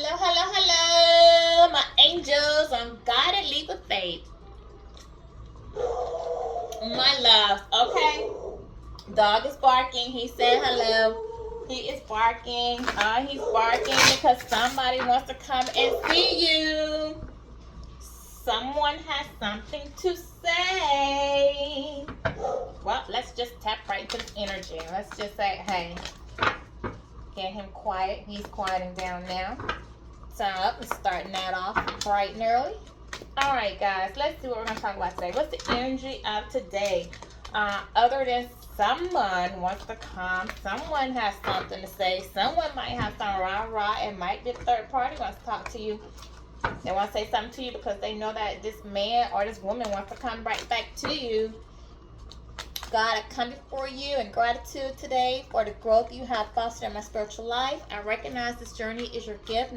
Hello, hello, hello, my angels on guided leap of faith. My loves, okay? Dog is barking. He said hello. He is barking. He's barking because somebody wants to come and see you. Someone has something to say. Well, let's just tap right into the energy. Let's just say, hey, get him quiet. He's quieting down now. So I'm starting that off bright and early. All right, guys, let's see what we're going to talk about today. What's the energy of today? Other than someone wants to come, someone has something to say, someone might have some rah-rah, it might be a third party wants to talk to you. They want to say something to you because they know that this man or this woman wants to come right back to you. God, I come before you in gratitude today for the growth you have fostered in my spiritual life. I recognize this journey is your gift,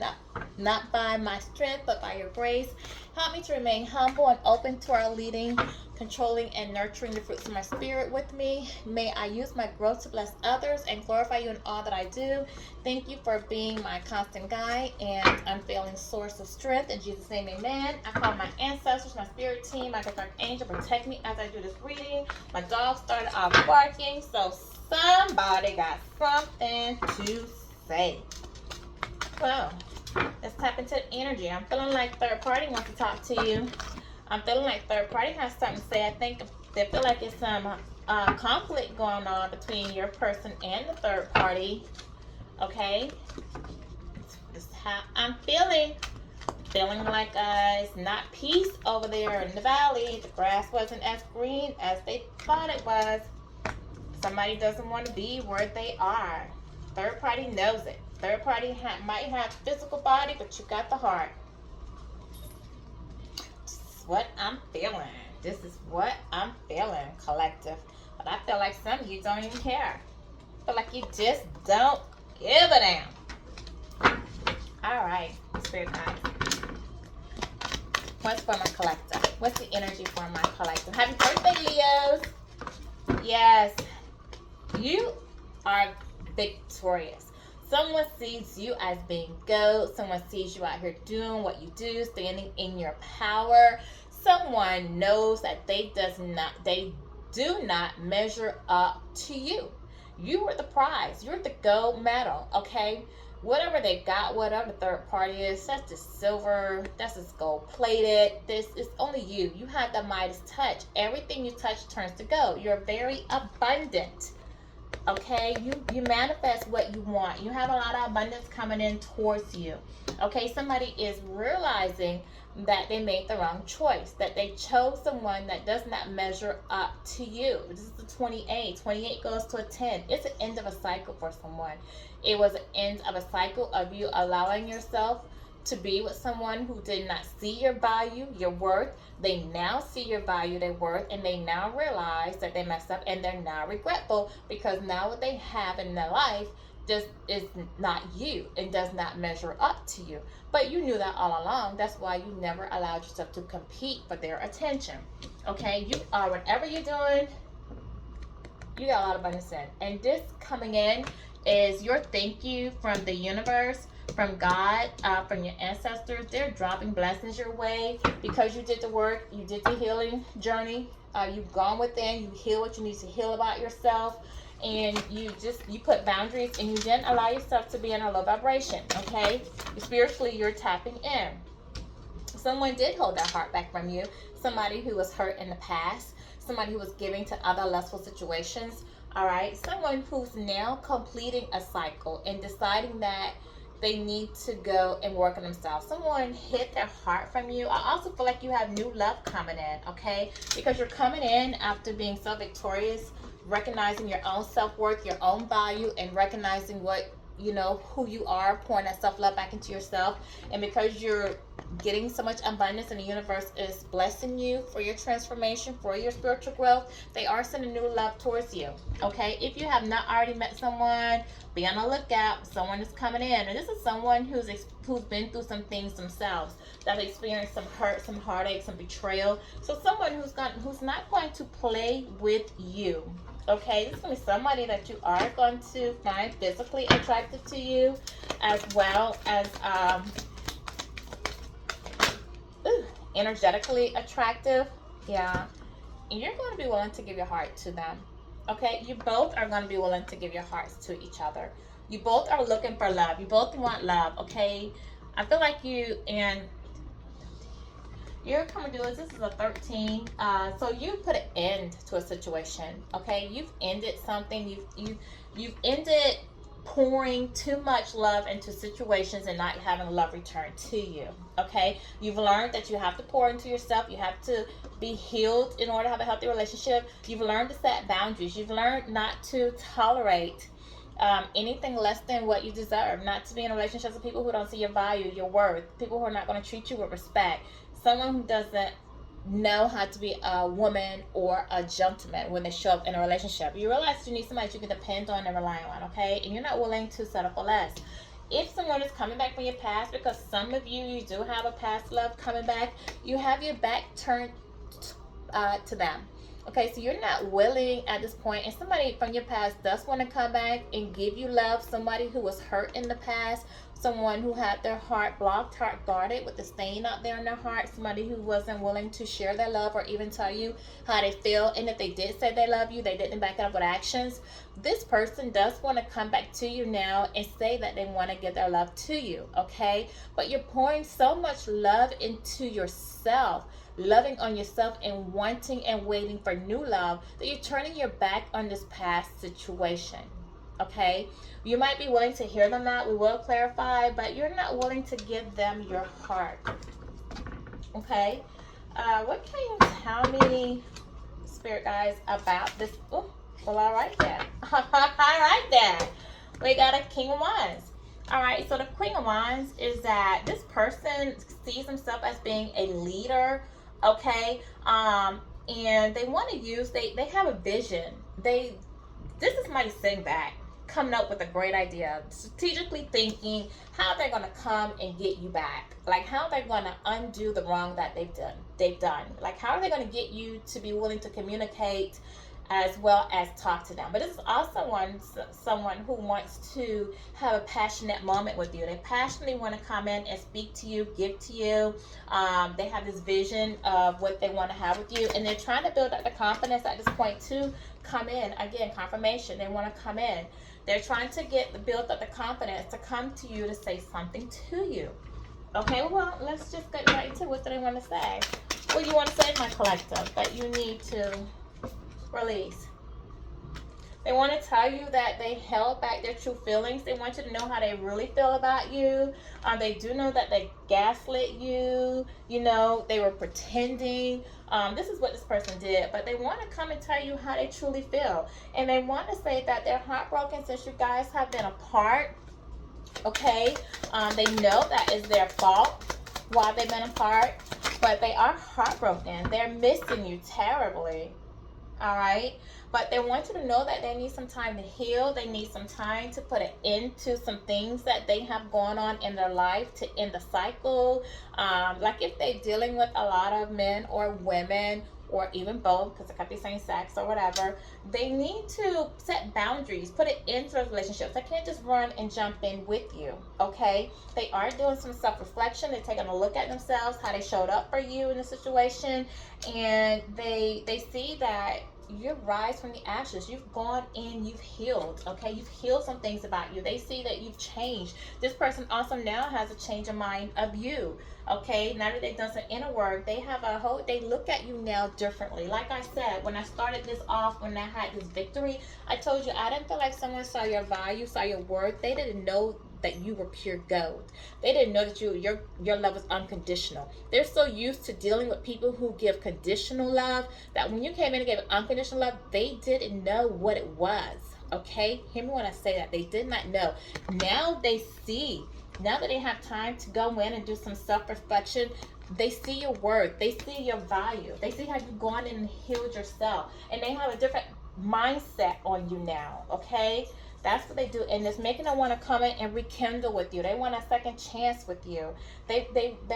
not by my strength, but by your grace. Help me to remain humble and open to our leading, controlling, and nurturing the fruits of my spirit with me. May I use my growth to bless others and glorify you in all that I do. Thank you for being my constant guide and unfailing source of strength. In Jesus' name, amen. I call my ancestors, my spirit team, my dark angel, protect me as I do this reading. My dog started off barking, so somebody got something to say. Well, let's tap into the energy. I'm feeling like third party wants to talk to you. I'm feeling like third party has something to say. I think they feel like it's some conflict going on between your person and the third party. Okay? This is how I'm feeling. Feeling like it's not peace over there in the valley. The grass wasn't as green as they thought it was. Somebody doesn't want to be where they are. Third party knows it. Third party might have physical body, but you got the heart. This is what I'm feeling. This is what I'm feeling, collective. But I feel like some of you don't even care. I feel like you just don't give a damn. All right, spirit guys. What's for my collective? What's the energy for my collective? Happy birthday, Leos. Yes, you are victorious. Someone sees you as being GOAT. Someone sees you out here doing what you do, standing in your power. Someone knows that they do not measure up to you. You are the prize. You're the gold medal, okay? Whatever they got, whatever the third party is, that's just silver, that's just gold plated. This is only you. You have the Midas touch. Everything you touch turns to gold. You're very abundant. Okay, you manifest what you want. You have a lot of abundance coming in towards you. Okay, somebody is realizing that they made the wrong choice, that they chose someone that does not measure up to you. This is the 28. 28 goes to a 10. It's an end of a cycle for someone. It was an end of a cycle of you allowing yourself to be with someone who did not see your value, your worth. They now see your value, their worth, and they now realize that they messed up, and they're now regretful because now what they have in their life just is not you and does not measure up to you. But you knew that all along. That's why you never allowed yourself to compete for their attention. Okay, you are, whatever you're doing, you got a lot of abundance in. And this coming in is your thank you from the universe, from God, from your ancestors. They're dropping blessings your way because you did the work, you did the healing journey, you've gone within, you heal what you need to heal about yourself, and you put boundaries and you didn't allow yourself to be in a low vibration. Okay, spiritually you're tapping in. Someone did hold their heart back from you. Somebody who was hurt in the past, somebody who was giving to other lustful situations. All right, someone who's now completing a cycle and deciding that they need to go and work on themselves. Someone hid their heart from you. I also feel like you have new love coming in, okay? Because you're coming in after being so victorious, recognizing your own self-worth, your own value, and recognizing what, you know, who you are, pouring that self-love back into yourself. And because you're getting so much abundance, and the universe is blessing you for your transformation, for your spiritual growth. They are sending new love towards you. Okay, if you have not already met someone, be on the lookout. Someone is coming in, and this is someone who's been through some things themselves, that have experienced some hurt, some heartache, some betrayal. So someone who's not going to play with you. Okay, this is going to be somebody that you are going to find physically attractive to you, as well as energetically attractive. Yeah, and you're going to be willing to give your heart to them. Okay, you both are going to be willing to give your hearts to each other. You both are looking for love. You both want love. Okay, I feel like you and your coming to this is a 13. So you put an end to a situation. Okay, you've ended something. You've ended pouring too much love into situations and not having love returned to you. Okay, you've learned that you have to pour into yourself. You have to be healed in order to have a healthy relationship. You've learned to set boundaries. You've learned not to tolerate anything less than what you deserve. Not to be in relationships with people who don't see your value, your worth, people who are not going to treat you with respect, someone who doesn't know how to be a woman or a gentleman when they show up in a relationship. You realize you need somebody you can depend on and rely on, okay? And you're not willing to settle for less. If someone is coming back from your past, because some of you do have a past love coming back, you have your back turned to them. Okay, so you're not willing at this point, and somebody from your past does want to come back and give you love. Somebody who was hurt in the past, someone who had their heart blocked, heart guarded with a stain out there in their heart, somebody who wasn't willing to share their love or even tell you how they feel. And if they did say they love you, they didn't back it up with actions. This person does want to come back to you now and say that they want to give their love to you, okay? But you're pouring so much love into yourself, loving on yourself and wanting and waiting for new love, that you're turning your back on this past situation. Okay, you might be willing to hear them out, we will clarify, but you're not willing to give them your heart. Okay, what can you tell me, spirit guys, about this? Oh, well, all right then. All right then, we got a King of Wands. All right, so the Queen of Wands is that this person sees himself as being a leader. Okay, and they want to use, they have a vision. This is somebody sitting back, coming up with a great idea, strategically thinking how they're going to come and get you back, like how they're going to undo the wrong that they've done, like how are they going to get you to be willing to communicate as well as talk to them. But this is also someone who wants to have a passionate moment with you. They passionately want to come in and speak to you, give to you. They have this vision of what they want to have with you, and they're trying to build up the confidence at this point to come in. Again, confirmation. They want to come in. They're trying to build up the confidence to come to you to say something to you. Okay, well, let's just get right to what they want to say. What do you want to say, my collective, that you need to release? They want to tell you that they held back their true feelings. They want you to know how they really feel about you. They do know that they gaslit you. You know, they were pretending. This is what this person did. But they want to come and tell you how they truly feel. And they want to say that they're heartbroken since you guys have been apart. Okay? They know that is their fault while they've been apart. But they are heartbroken. They're missing you terribly. All right, but they want you to know that they need some time to heal. They need some time to put an end to some things that they have going on in their life, to end the cycle. Like if they're dealing with a lot of men or women, or even both, because it could be same sex or whatever, they need to set boundaries, put it into those relationships. They can't just run and jump in with you, okay? They are doing some self-reflection. They're taking a look at themselves, how they showed up for you in the situation, and they see that you rise from the ashes. You've gone in, you've healed, okay? You've healed some things about you. They see that you've changed. This person also now has a change of mind of you, okay? Now that they've done some inner work, they look at you now differently. Like I said, when I started this off, when I had this victory, I told you I didn't feel like someone saw your value, saw your worth. They didn't know that you were pure gold. They didn't know that your love was unconditional. They're so used to dealing with people who give conditional love that when you came in and gave unconditional love, they didn't know what it was. Okay, hear me when I say that. They did not know. Now they see Now that they have time to go in and do some self-reflection, they see your worth, they see your value, they see how you've gone in and healed yourself, and they have a different mindset on you now, okay? That's what they do, and it's making them want to come in and rekindle with you. They want a second chance with you. They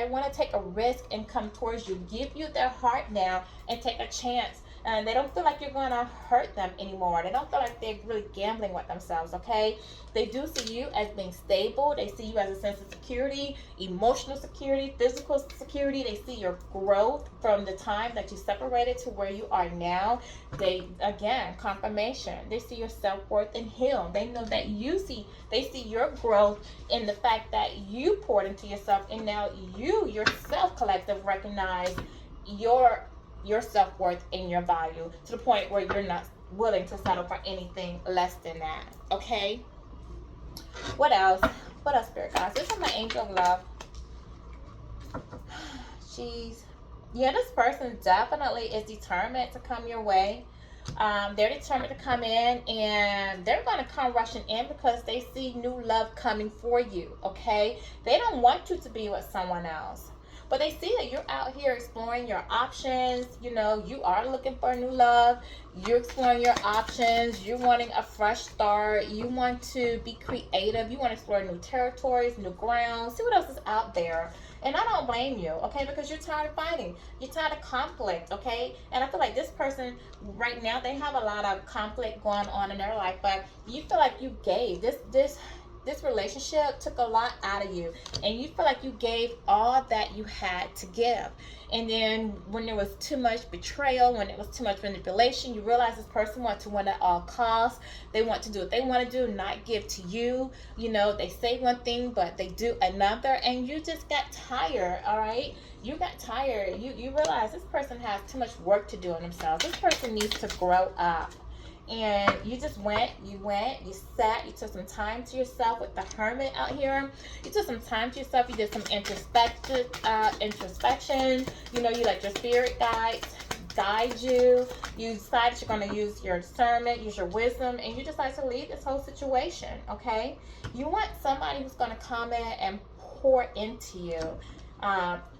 want to take a risk and come towards you, give you their heart now, and take a chance. And they don't feel like you're going to hurt them anymore. They don't feel like they're really gambling with themselves, okay? They do see you as being stable. They see you as a sense of security, emotional security, physical security. They see your growth from the time that you separated to where you are now. They, again, confirmation. They see your self-worth and heal. They know that they see your growth in the fact that you poured into yourself, and now you yourself, collective, recognize your self-worth and your value to the point where you're not willing to settle for anything less than that, okay? What else, spirit guys? This is my angel of love. Jeez. Yeah, this person definitely is determined to come your way. They're determined to come in, and they're going to come rushing in because they see new love coming for you, okay? They don't want you to be with someone else, but they see that you're out here exploring your options. You know, you are looking for new love. You're exploring your options. You're wanting a fresh start. You want to be creative. You want to explore new territories, new grounds. See what else is out there. And I don't blame you, okay? Because you're tired of fighting. You're tired of conflict, okay? And I feel like this person right now, they have a lot of conflict going on in their life, but you feel like you gave. This relationship took a lot out of you, and you feel like you gave all that you had to give. And then when there was too much betrayal, when it was too much manipulation, you realize this person wants to win at all costs. They want to do what they want to do, not give to you. You know, they say one thing, but they do another, and you just got tired, all right? You got tired. You realize this person has too much work to do on themselves. This person needs to grow up. And you just you sat, you took some time to yourself with the Hermit out here. You took some time to yourself, you did some introspection. You know, you let your spirit guide you. You decided you're going to use your discernment, use your wisdom, and you decide to leave this whole situation, okay? You want somebody who's going to come in and pour into you.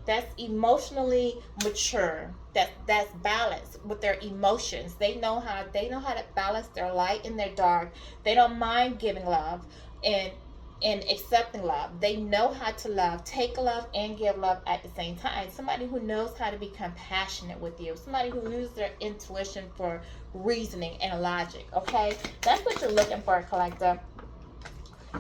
That's emotionally mature. That's balanced with their emotions. They know how to balance their light and their dark. They don't mind giving love and accepting love. They know how to love, take love, and give love at the same time. Somebody who knows how to be compassionate with you. Somebody who uses their intuition for reasoning and logic. Okay, that's what you're looking for, collective.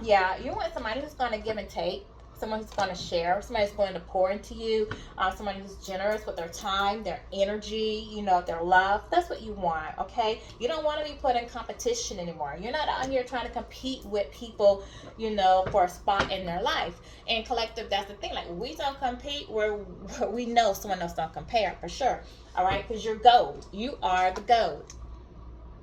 Yeah, you want somebody who's going to give and take. Someone who's going to share, somebody who's going to pour into you, somebody who's generous with their time, their energy, you know, their love. That's what you want, okay? You don't want to be put in competition anymore. You're not out here trying to compete with people, you know, for a spot in their life. And collective, that's the thing. Like, we don't compete where we know someone else don't compare, for sure. All right? Because you're gold. You are the gold.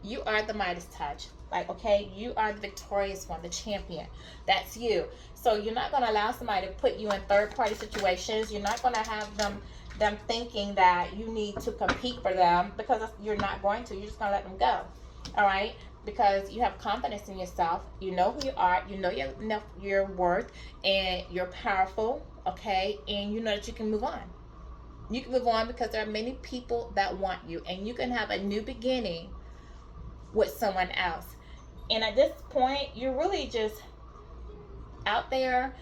You are the Midas touch. Like, okay, you are the victorious one, the champion. That's you. So you're not going to allow somebody to put you in third-party situations. You're not going to have them thinking that you need to compete for them, because you're not going to. You're just going to let them go. All right? Because you have confidence in yourself. You know who you are. You know your worth, and you're powerful, okay? And you know that you can move on. You can move on because there are many people that want you, and you can have a new beginning with someone else. And at this point, you're really just out there,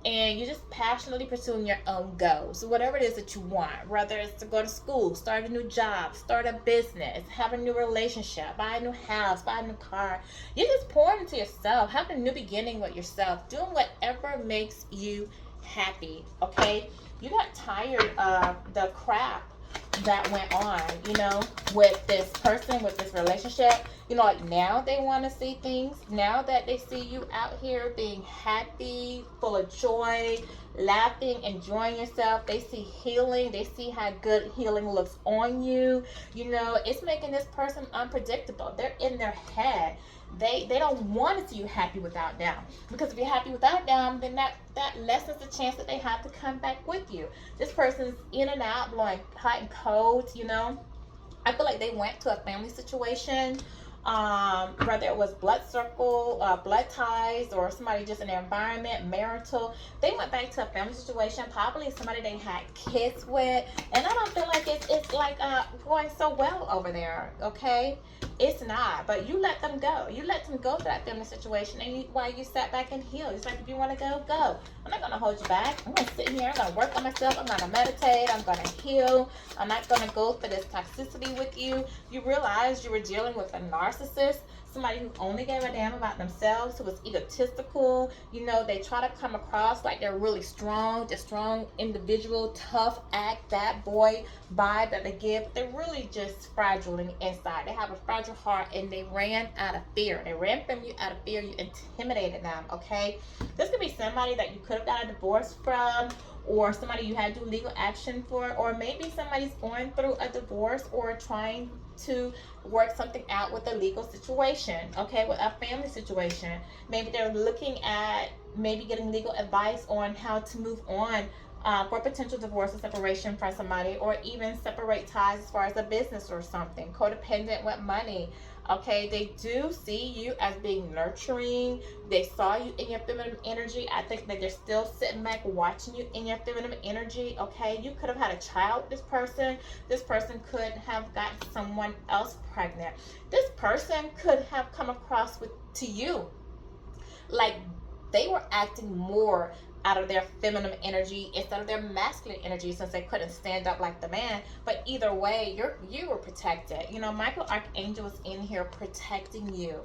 and you're just passionately pursuing your own goals. So whatever it is that you want, whether it's to go to school, start a new job, start a business, have a new relationship, buy a new house, buy a new car, you're just pouring into yourself, having a new beginning with yourself, doing whatever makes you happy, okay? You got tired of the crap that went on, you know, with this person, with this relationship. You know, like, now they want to see things. Now that they see you out here being happy, full of joy, laughing, enjoying yourself, they see healing. They see how good healing looks on you. You know, it's making this person unpredictable. They're in their head. They don't want to see you happy without them. Because if you're happy without them, then that lessens the chance that they have to come back with you. This person's in and out, blowing hot and cold, you know. I feel like they went to a family situation whether it was blood circle, blood ties, or somebody just in their environment, marital. They went back to a family situation, probably somebody they had kids with, and I don't feel like it's like going so well over there. Okay, it's not. But you let them go. You let them go to that family situation, and while you sat back and heal, it's like if you want to go, go. I'm not gonna hold you back. I'm gonna sit here. I'm gonna work on myself. I'm gonna meditate. I'm gonna heal. I'm not gonna go for this toxicity with you. You realize you were dealing with a narcissist, somebody who only gave a damn about themselves, who was egotistical. You know, they try to come across like they're really strong, the strong individual, tough act, bad boy vibe that they give. They're really just fragile inside. They have a fragile heart, and they ran out of fear. They ran from you out of fear. You intimidated them, okay? This could be somebody that you could have got a divorce from, or somebody you had to do legal action for, or maybe somebody's going through a divorce or trying to work something out with a legal situation, okay, with a family situation. Maybe they're looking at maybe getting legal advice on how to move on for potential divorce or separation from somebody, or even separate ties as far as a business or something. Codependent with money. Okay, they do see you as being nurturing. They saw you in your feminine energy. I think that they're still sitting back watching you in your feminine energy. Okay, you could have had a child with this person. This person could have gotten someone else pregnant. This person could have come across to you like they were acting more out of their feminine energy instead of their masculine energy, since they couldn't stand up like the man. But either way, you were protected. You know, Michael Archangel is in here protecting you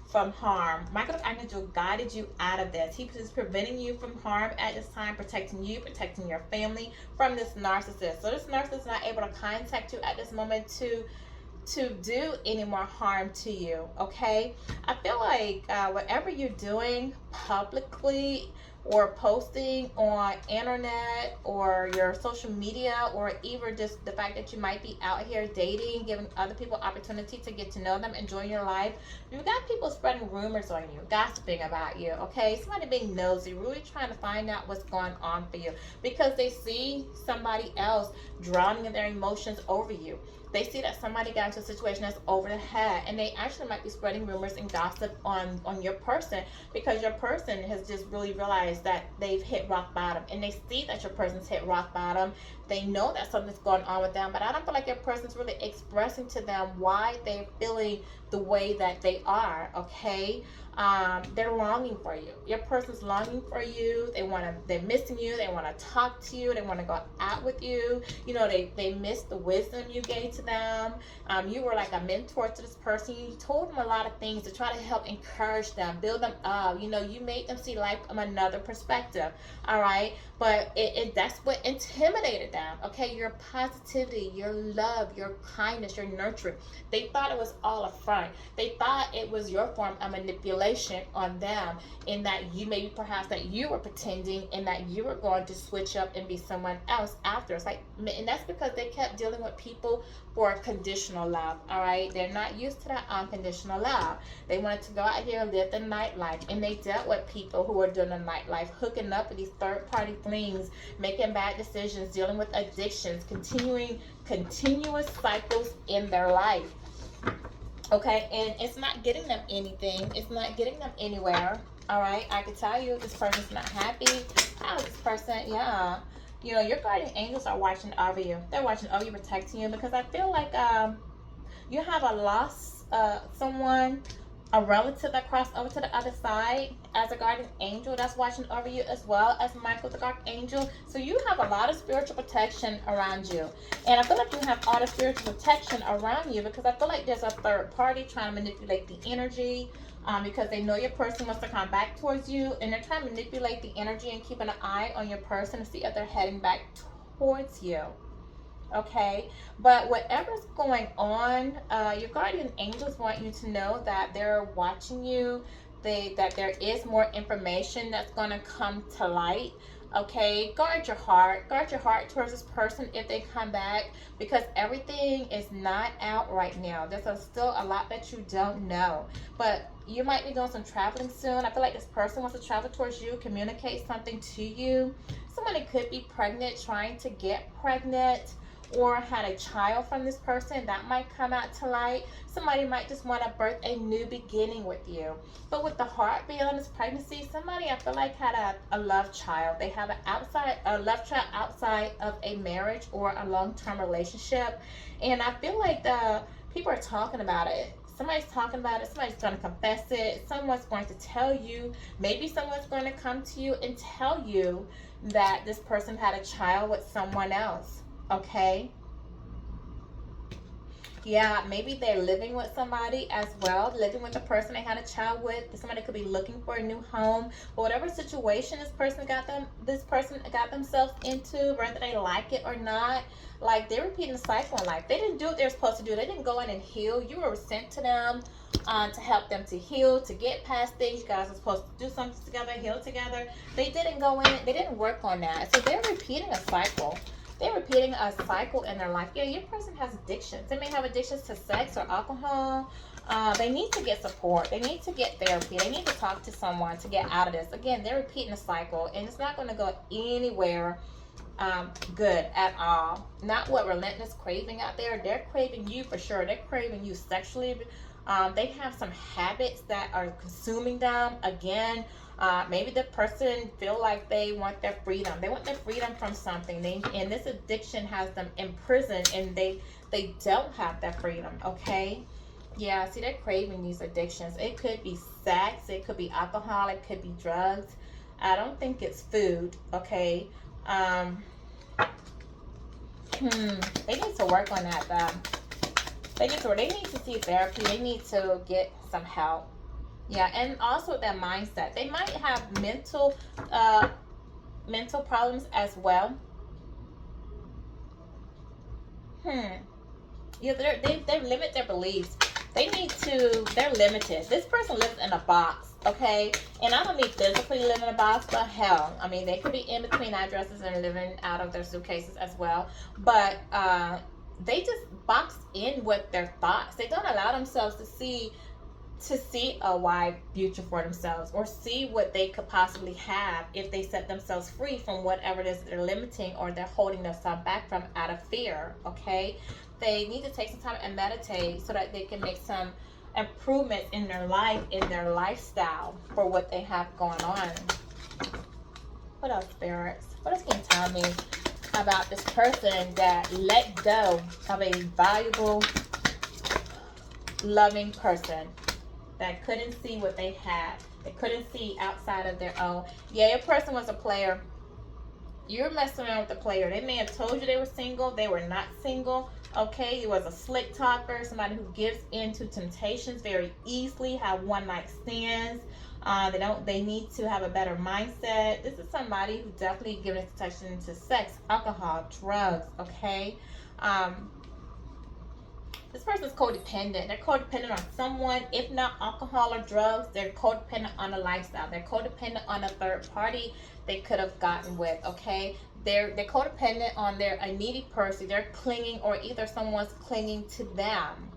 from harm. Michael Archangel guided you out of this. He was preventing you from harm at this time, protecting you, protecting your family from this narcissist. So this narcissist is not able to contact you at this moment to do any more harm to you. Okay, I feel like whatever you're doing publicly or posting on internet or your social media, or even just the fact that you might be out here dating, giving other people opportunity to get to know them, enjoying your life, you've got people spreading rumors on you, gossiping about you. Okay, somebody being nosy, really trying to find out what's going on for you, because they see somebody else drowning in their emotions over you. They see that somebody got into a situation that's over the head, and they actually might be spreading rumors and gossip on your person, because your person has just really realized that they've hit rock bottom, and they see that your person's hit rock bottom. They know that something's going on with them, but I don't feel like your person's really expressing to them why they're feeling the way that they are. Okay, they're longing for you. Your person's longing for you. They're missing you. They want to talk to you. They want to go out with you. You know, they miss the wisdom you gave to them. You were like a mentor to this person. You told them a lot of things to try to help encourage them, build them up. You know, you made them see life from another perspective. All right, but that's what intimidated them. Okay, your positivity, your love, your kindness, your nurturing. They thought it was all a front. They thought it was your form of manipulation on them, in that you maybe perhaps that you were pretending, and that you were going to switch up and be someone else after. It's like, and that's because they kept dealing with people for conditional love. All right, they're not used to that unconditional love. They wanted to go out here and live the nightlife, and they dealt with people who were doing the nightlife, hooking up with these third-party flings, making bad decisions, dealing with addictions, continuous cycles in their life. Okay, and it's not getting them anything. It's not getting them anywhere. All right, I can tell you this person's not happy. How is this person? Yeah, you know, your guardian angels are watching over you. They're watching over you, protecting you, because I feel like you have a loss, someone, a relative that crossed over to the other side as a guardian angel that's watching over you, as well as Michael the Archangel. So you have a lot of spiritual protection around you. And I feel like you have all the spiritual protection around you, because I feel like there's a third party trying to manipulate the energy, because they know your person wants to come back towards you, and they're trying to manipulate the energy and keeping an eye on your person to see if they're heading back towards you. Okay, but whatever's going on, your guardian angels want you to know that they're watching you, that there is more information that's going to come to light. Okay, guard your heart towards this person if they come back, because everything is not out right now. There's still a lot that you don't know, but you might be doing some traveling soon. I feel like this person wants to travel towards you, communicate something to you. Somebody could be pregnant, trying to get pregnant, or had a child from this person. That might come out to light. Somebody might just want to birth a new beginning with you. But with the heart beyond this pregnancy, somebody I feel like had a love child. They have a love child outside of a marriage or a long-term relationship. And I feel like the people are talking about it. Somebody's talking about it. Somebody's going to confess it. Someone's going to tell you. Maybe someone's going to come to you and tell you that this person had a child with someone else. Okay? Yeah, maybe they're living with somebody as well, living with the person they had a child with. Somebody could be looking for a new home, or whatever situation this person got themselves into, whether they like it or not. Like, they're repeating the cycle in life. They didn't do what they're supposed to do. They didn't go in and heal. You were sent to them to help them to heal, to get past things. You guys are supposed to do something together, heal together. They didn't go in. They didn't work on that. So they're repeating a cycle. They're repeating a cycle in their life. Yeah, your person has addictions. They may have addictions to sex or alcohol. They need to get support. They need to get therapy. They need to talk to someone to get out of this. Again, they're repeating a cycle, and it's not going to go anywhere good at all. Not what relentless craving out there. They're craving you for sure. They're craving you sexually. They have some habits that are consuming them. Again, maybe the person feel like they want their freedom. They want their freedom from something. And this addiction has them imprisoned, and they don't have that freedom. Okay. Yeah, see, they're craving these addictions. It could be sex. It could be alcohol. It could be drugs. I don't think it's food. Okay. They need to work on that though. They need to see therapy. They need to get some help. Yeah, and also their mindset. They might have mental problems as well. Yeah, they limit their beliefs. They're limited. This person lives in a box, okay? And I don't mean physically live in a box, but hell, I mean, they could be in between addresses and living out of their suitcases as well. But they just box in with their thoughts. They don't allow themselves to see a wide future for themselves, or see what they could possibly have if they set themselves free from whatever it is they're limiting or they're holding themselves back from out of fear. Okay, they need to take some time and meditate so that they can make some improvements in their life, in their lifestyle, for what they have going on. What else, spirits? What else can you tell me about this person that let go of a valuable, loving person that couldn't see what they had? They couldn't see outside of their own. Yeah, your person was a player. You're messing around with a player. They may have told you they were single. They were not single. Okay, he was a slick talker, somebody who gives in to temptations very easily, have one night stands. They need to have a better mindset. This is somebody who definitely given attention to sex, alcohol, drugs. Okay. This person is codependent. They're codependent on someone. If not alcohol or drugs, they're codependent on a lifestyle. They're codependent on a third party they could have gotten with. Okay, they're codependent on a needy person. They're clinging, or either someone's clinging to them.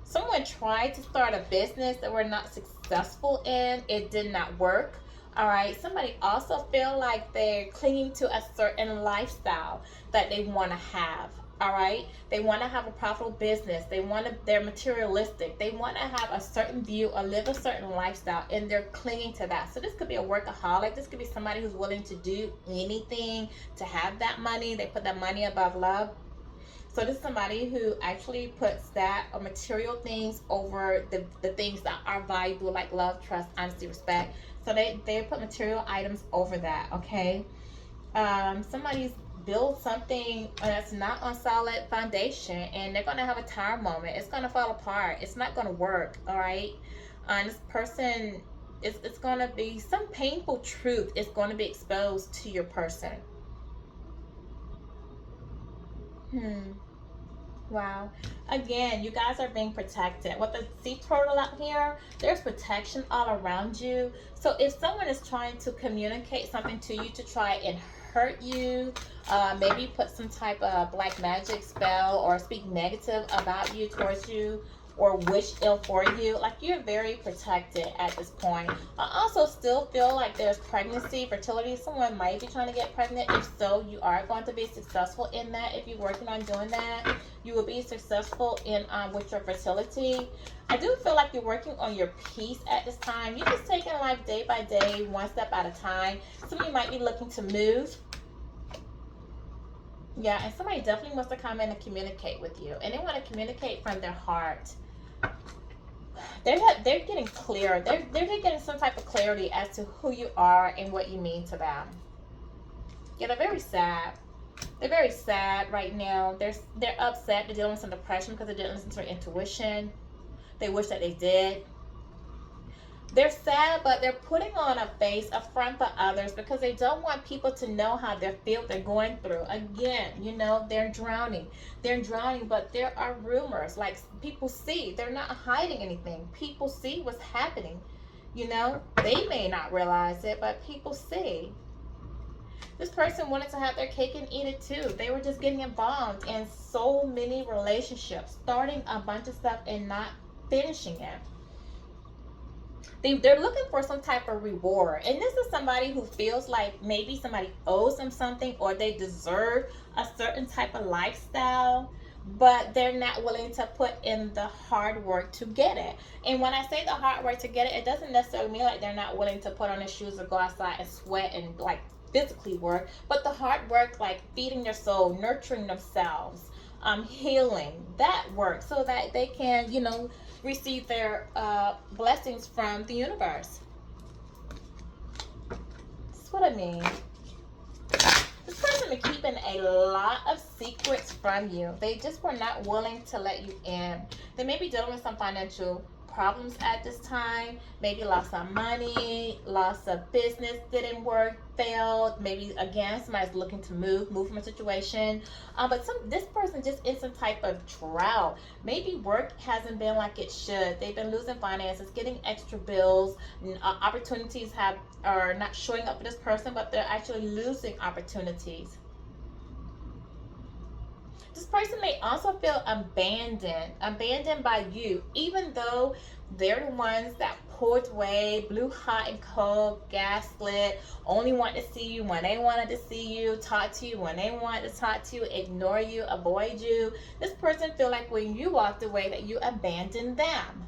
Someone tried to start a business that were not successful in. It did not work. All right. Somebody also feel like they're clinging to a certain lifestyle that they want to have. All right. They want to have a profitable business. They're materialistic. They want to have a certain view or live a certain lifestyle, and they're clinging to that. So this could be a workaholic. This could be somebody who's willing to do anything to have that money. They put that money above love. So this is somebody who actually puts that or material things over the things that are valuable, like love, trust, honesty, respect. So they put material items over that. Okay. Somebody's build something that's not on solid foundation, and they're going to have a tower moment. It's going to fall apart. It's not going to work. All right. This person, it's going to be some painful truth is going to be exposed to your person. Wow. Again, you guys are being protected. With the sea turtle out here, there's protection all around you. So if someone is trying to communicate something to you to try and hurt you, maybe put some type of black magic spell or speak negative about you, towards you, or wish ill for you. Like, you're very protected at this point. I also still feel like there's pregnancy, fertility. Someone might be trying to get pregnant. If so, you are going to be successful in that. If you're working on doing that, you will be successful in with your fertility. I do feel like you're working on your peace at this time. You're just taking life day by day, one step at a time. Some of you might be looking to move. Yeah, and somebody definitely wants to come in and communicate with you. And they want to communicate from their heart. They're getting clear. They're getting some type of clarity as to who you are and what you mean to them. Yeah, they're very sad. They're very sad right now. They're upset. They're dealing with some depression because they didn't listen to their intuition. They wish that they did. They're sad, but they're putting on a face, a front for others because they don't want people to know how they feel they're going through. Again, you know, they're drowning. They're drowning, but there are rumors. Like, people see. They're not hiding anything. People see what's happening. You know, they may not realize it, but people see. This person wanted to have their cake and eat it too. They were just getting involved in so many relationships, starting a bunch of stuff and not finishing it. They're looking for some type of reward. And this is somebody who feels like maybe somebody owes them something, or they deserve a certain type of lifestyle, but they're not willing to put in the hard work to get it. And when I say the hard work to get it, it doesn't necessarily mean like they're not willing to put on their shoes or go outside and sweat and like physically work, but the hard work, like feeding their soul, nurturing themselves, healing, that work, so that they can, you know, receive their blessings from the universe. That's what I mean. This person been keeping a lot of secrets from you. They just were not willing to let you in. They may be dealing with some financial problems at this time. Maybe loss of money, loss of business, didn't work, failed. Maybe again somebody's looking to move from a situation. But this person just in some type of drought. Maybe work hasn't been like it should. They've been losing finances, getting extra bills. Opportunities are not showing up for this person, but they're actually losing opportunities. This person may also feel abandoned by you, even though they're the ones that pulled away, blew hot and cold, gaslit, only want to see you when they wanted to see you, talk to you when they wanted to talk to you, ignore you, avoid you. This person feel like when you walked away that you abandoned them.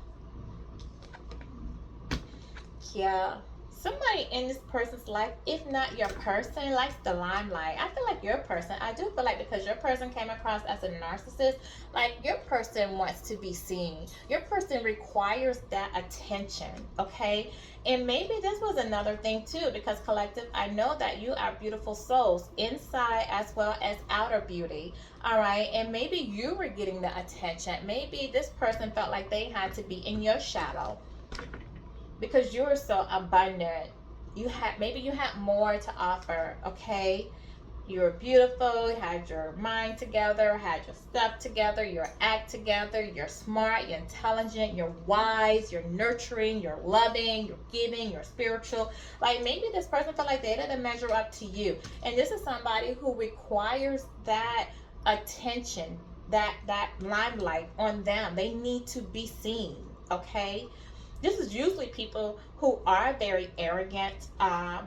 Yeah. Somebody in this person's life, if not your person, likes the limelight. I feel like your person, I do feel like because your person came across as a narcissist, like your person wants to be seen. Your person requires that attention, okay? And maybe this was another thing too, because collective, I know that you are beautiful souls, inside as well as outer beauty, all right? And maybe you were getting the attention. Maybe this person felt like they had to be in your shadow, because you're so abundant. Maybe you had more to offer, okay? You're beautiful, you had your mind together, had your stuff together, your act together, you're smart, you're intelligent, you're wise, you're nurturing, you're loving, you're giving, you're spiritual. Like, maybe this person felt like they didn't measure up to you. And this is somebody who requires that attention, that limelight on them. They need to be seen, okay? This is usually people who are very arrogant, and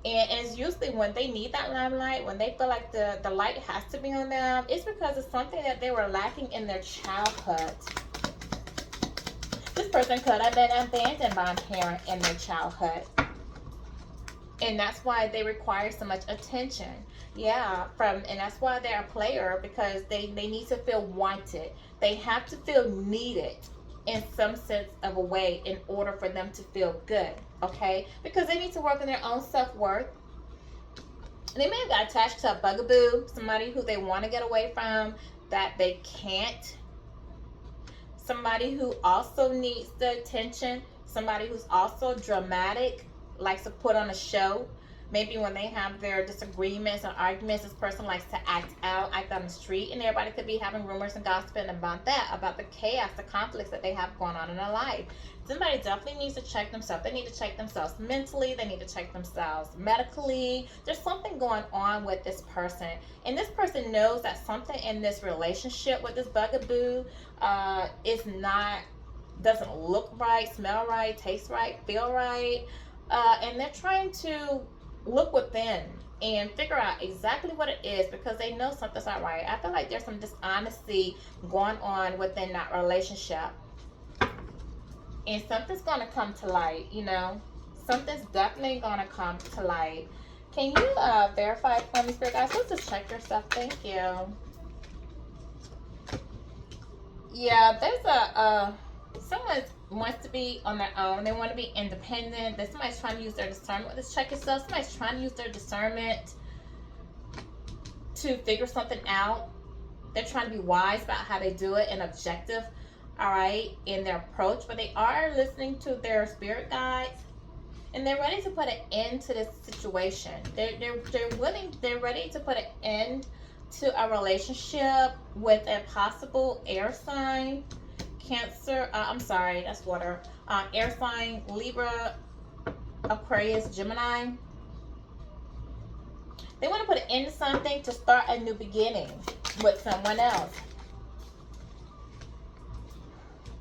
it's usually when they need that limelight, when they feel like the light has to be on them, it's because it's something that they were lacking in their childhood. This person could have been abandoned by a parent in their childhood, and that's why they require so much attention. Yeah, and that's why they're a player, because they need to feel wanted. They have to feel needed in some sense of a way in order for them to feel good, okay? Because they need to work on their own self-worth. They may have got attached to a bugaboo, somebody who they want to get away from, that they can't. Somebody who also needs the attention. Somebody who's also dramatic, likes to put on a show. Maybe when they have their disagreements or arguments, this person likes to act on the street, and everybody could be having rumors and gossiping about that, about the chaos, the conflicts that they have going on in their life. Somebody definitely needs to check themselves. They need to check themselves mentally. They need to check themselves medically. There's something going on with this person. And this person knows that something in this relationship with this bugaboo doesn't look right, smell right, taste right, feel right. And they're trying to look within and figure out exactly what it is, because they know something's not right. I feel like there's some dishonesty going on within that relationship. And something's going to come to light, you know. Something's definitely going to come to light. Can you verify for me, Spirit Guys? Let's just check yourself. Thank you. Yeah, there's someone wants to be on their own. They want to be independent. That somebody's trying to use their discernment. Let's check yourself. Somebody's trying to use their discernment to figure something out. They're trying to be wise about how they do it and objective, all right, in their approach. But they are listening to their spirit guides, and they're ready to put an end to this situation. They're ready to put an end to a relationship with a possible air sign. Cancer, I'm sorry, that's water. Air sign, Libra, Aquarius, Gemini. They want to put an end to something to start a new beginning with someone else.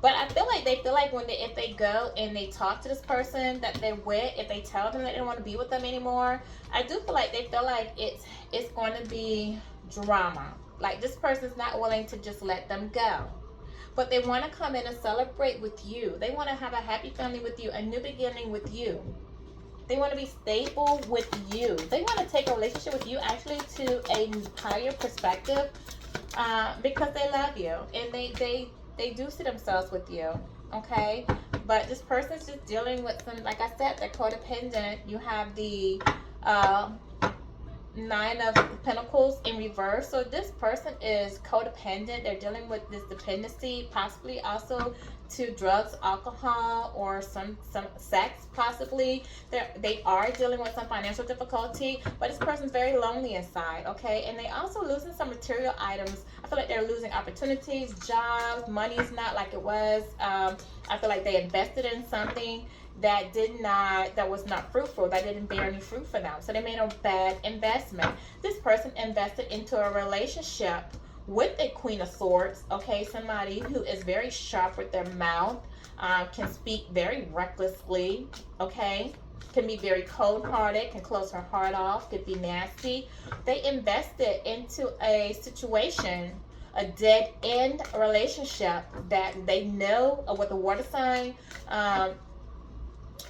But I feel like if they go and they talk to this person that they're with, if they tell them that they don't want to be with them anymore, I do feel like they feel like it's going to be drama. Like this person's not willing to just let them go. But they want to come in and celebrate with you. They want to have a happy family with you, a new beginning with you. They want to be stable with you. They want to take a relationship with you actually to a higher perspective because they love you. And they do see themselves with you, okay? But this person's just dealing with some, like I said, they're codependent. You have the Nine of Pentacles in reverse. So this person is codependent. They're dealing with this dependency, possibly also to drugs, alcohol, or some sex, possibly. They are dealing with some financial difficulty, but this person's very lonely inside, okay? And they also losing some material items. I feel like they're losing opportunities, jobs, money is not like it was. I feel like they invested in something that was not fruitful, that didn't bear any fruit for them. So they made a bad investment. This person invested into a relationship with a Queen of Swords, okay? Somebody who is very sharp with their mouth, can speak very recklessly, okay? Can be very cold-hearted, can close her heart off, could be nasty. They invested into a situation, a dead-end relationship that they know with a water sign,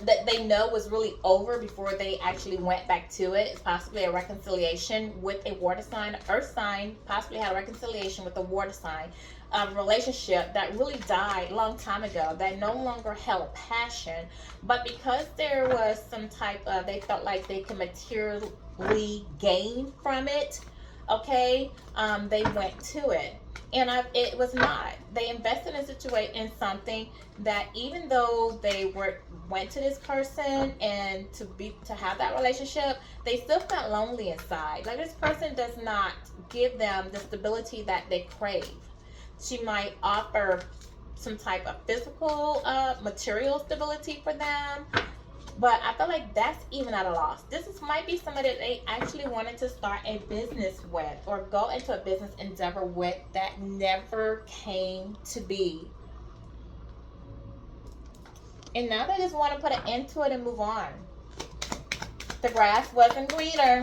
that they know was really over before they actually went back to it. It's possibly a reconciliation with a water sign. Earth sign possibly had a reconciliation with a water sign. A relationship that really died a long time ago, that no longer held passion, but because there was some type of, they felt like they could materially gain from it, okay, they went to it. And it was not. They invested in something that, even though they went to this person and to have that relationship, they still felt lonely inside. Like this person does not give them the stability that they crave. She might offer some type of physical, material stability for them, but I feel like that's even at a loss. Might be somebody that they actually wanted to start a business with or go into a business endeavor with that never came to be. And now they just want to put an end to it and move on. The grass wasn't greener.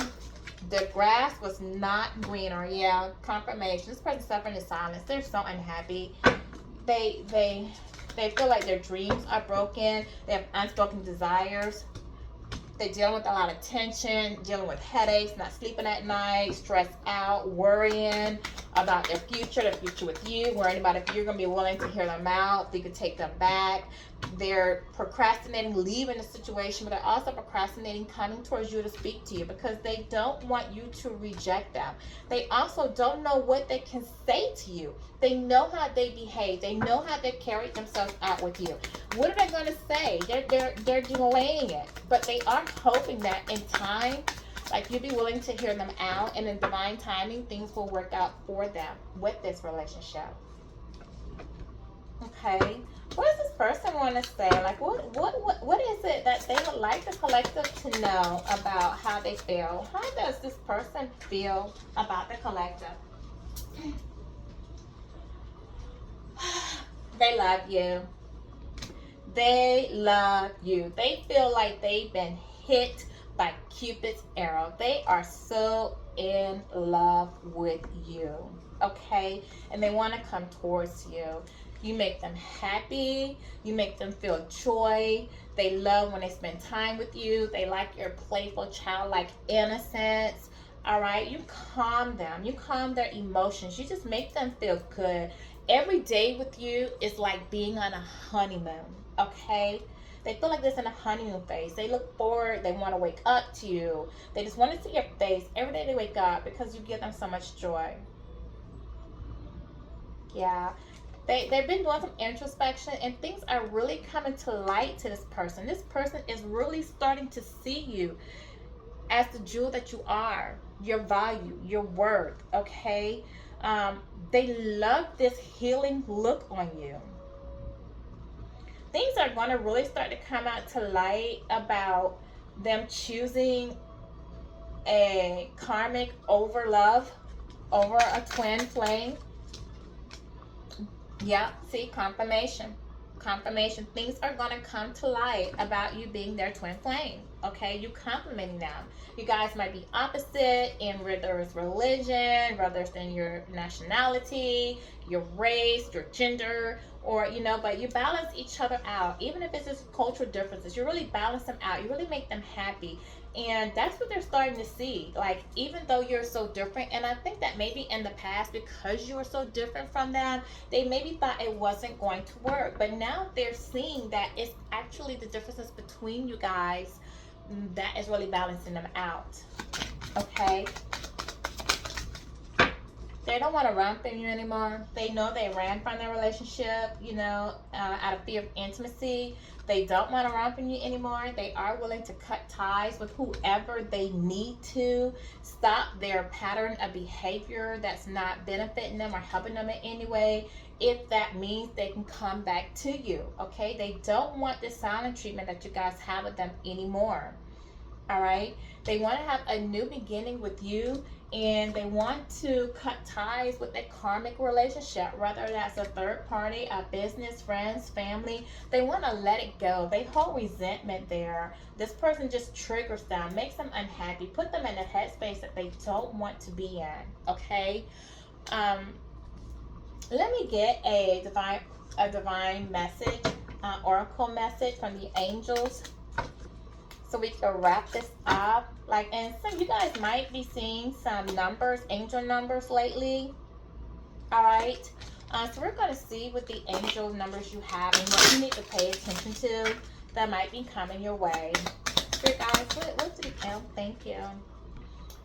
The grass was not greener. Yeah, confirmation. This person's suffering in silence. They're so unhappy. They feel like their dreams are broken. They have unspoken desires. They're dealing with a lot of tension, dealing with headaches, not sleeping at night, stressed out, worrying, about their future, the future with you, worrying about if you're going to be willing to hear them out, if you could take them back. They're procrastinating leaving the situation, but they're also procrastinating coming towards you to speak to you because they don't want you to reject them. They also don't know what they can say to you. They know how they behave. They know how they carry themselves out with you. What are they going to say? They're delaying it, but they are hoping that in time, like you'll be willing to hear them out, and in divine timing, things will work out for them with this relationship. Okay. What does this person want to say? Like, what is it that they would like the collective to know about how they feel? How does this person feel about the collective? They love you. They love you. They feel like they've been hit by Cupid's arrow. They are so in love with you. Okay? And they want to come towards you. You make them happy. You make them feel joy. They love when they spend time with you. They like your playful, childlike innocence. All right? You calm them. You calm their emotions. You just make them feel good. Every day with you is like being on a honeymoon. Okay? They feel like this in a honeymoon phase. They look forward. They want to wake up to you. They just want to see your face every day they wake up because you give them so much joy. Yeah. They've been doing some introspection, and things are really coming to light to this person. This person is really starting to see you as the jewel that you are, your value, your worth, okay? They love this healing look on you. Things are going to really start to come out to light about them choosing a karmic over love, over a twin flame. Yeah, see, confirmation. Confirmation. Things are going to come to light about you being their twin flame. Okay, you complimenting them. You guys might be opposite in whether it's religion, whether it's in your nationality, your race, your gender, or but you balance each other out. Even if it's just cultural differences, you really balance them out. You really make them happy. And that's what they're starting to see. Like, even though you're so different, and I think that maybe in the past, because you were so different from them, they maybe thought it wasn't going to work. But now they're seeing that it's actually the differences between you guys that is really balancing them out. Okay? They don't want to run from you anymore. They know they ran from their relationship, out of fear of intimacy. They don't want to run from you anymore. They are willing to cut ties with whoever they need to. Stop their pattern of behavior that's not benefiting them or helping them in any way, if that means they can come back to you. Okay? They don't want the silent treatment that you guys have with them anymore. All right? They want to have a new beginning with you, and they want to cut ties with a karmic relationship, whether that's a third party, a business, friends, family. They want to let it go. They hold resentment there. This person just triggers them, makes them unhappy, put them in a headspace that they don't want to be in. Okay? Let me get a divine message, oracle message from the angels, so we can wrap this up. And some you guys might be seeing some numbers, angel numbers lately. All right. So we're going to see what the angel numbers you have and what you need to pay attention to that might be coming your way. Spirit guys, what did it count? Thank you.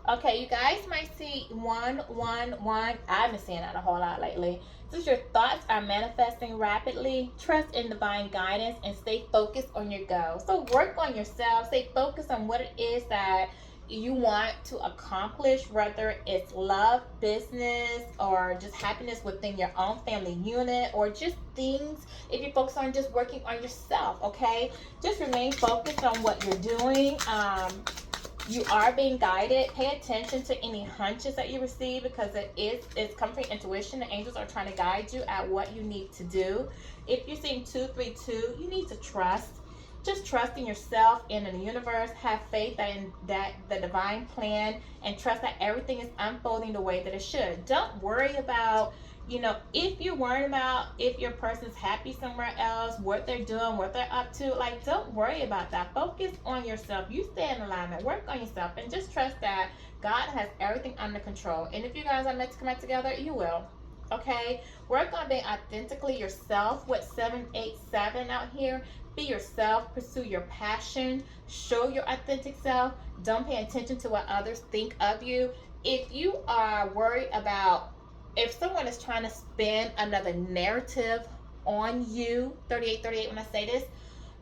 Okay, you guys might see 111. I've been seeing that a whole lot lately. Since your thoughts are manifesting rapidly, trust in divine guidance and stay focused on your goals. So work on yourself. Stay focused on what it is that you want to accomplish, whether it's love, business, or just happiness within your own family unit, or just things. If you focus on just working on yourself, okay? Just remain focused on what you're doing. You are being guided. Pay attention to any hunches that you receive, because it's coming from intuition. The angels are trying to guide you at what you need to do. If you're seeing 232, you need to trust. Just trust in yourself and in the universe. Have faith in that the divine plan, and trust that everything is unfolding the way that it should. Don't worry about You know, if you're worried about if your person's happy somewhere else, what they're doing, what they're up to, like, don't worry about that. Focus on yourself. You stay in alignment, work on yourself, and just trust that God has everything under control. And if you guys are meant to come back together, you will. Okay? Work on being authentically yourself with 787 out here. Be yourself, pursue your passion, show your authentic self. Don't pay attention to what others think of you. If you are worried about if someone is trying to spin another narrative on you, 3838, when I say this,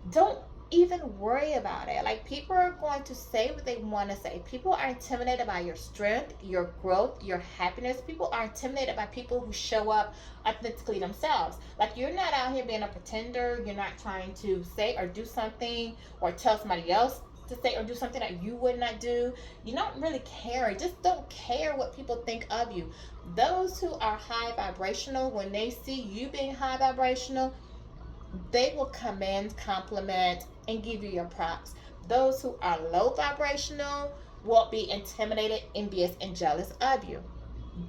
don't even worry about it. Like, people are going to say what they want to say. People are intimidated by your strength, your growth, your happiness. People are intimidated by people who show up authentically themselves. Like, you're not out here being a pretender. You're not trying to say or do something or tell somebody else to say or do something that you would not do. You don't really care. Just don't care what people think of you. Those who are high vibrational, when they see you being high vibrational, they will commend, compliment, and give you your props. Those who are low vibrational will be intimidated, envious, and jealous of you.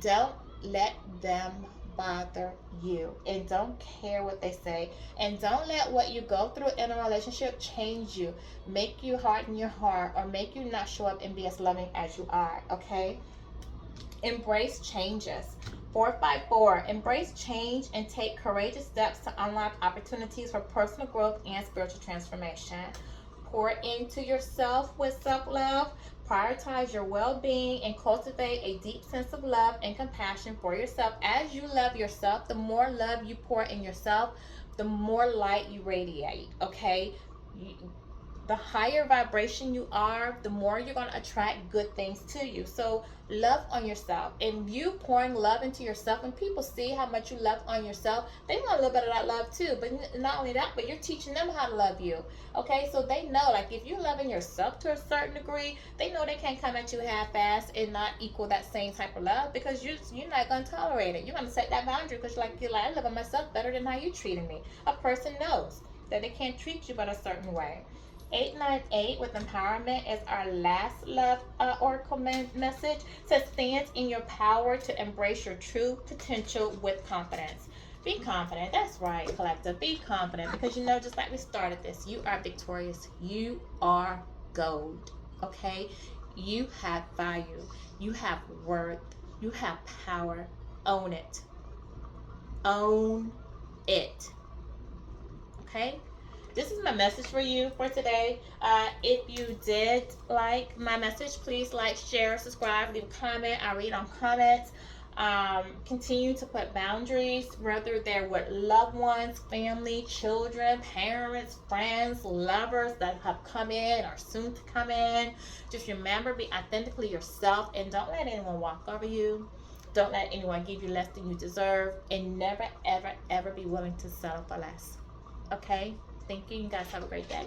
Don't let them bother you, and don't care what they say, and don't let what you go through in a relationship change you, make you harden your heart, or make you not show up and be as loving as you are. Okay? Embrace changes. 454, embrace change and take courageous steps to unlock opportunities for personal growth and spiritual transformation. Pour into yourself with self-love. Prioritize your well-being and cultivate a deep sense of love and compassion for yourself. As you love yourself, the more love you pour in yourself, the more light you radiate. Okay? The higher vibration you are, the more you're going to attract good things to you. So love on yourself, and you pouring love into yourself, when people see how much you love on yourself, they want a little bit of that love too. But not only that, but you're teaching them how to love you. Okay, so they know, like, if you're loving yourself to a certain degree, they know they can't come at you half-assed and not equal that same type of love, because you're not going to tolerate it. You're going to set that boundary, because you're like, I love myself better than how you treating me. A person knows that they can't treat you but a certain way. 898 with empowerment is our last love oracle message. It says, stand in your power to embrace your true potential with confidence. Be confident. That's right, collective. Be confident, because you know, just like we started this, you are victorious. You are gold. Okay? You have value. You have worth. You have power. Own it. Own it. Okay? This is my message for you for today. If you did like my message, please like, share, subscribe, leave a comment. I read on comments. Continue to put boundaries, whether they're with loved ones, family, children, parents, friends, lovers that have come in or soon to come in. Just remember, be authentically yourself, and don't let anyone walk over you. Don't let anyone give you less than you deserve, and never, ever, ever be willing to settle for less. Okay? Thank you. You guys have a great day.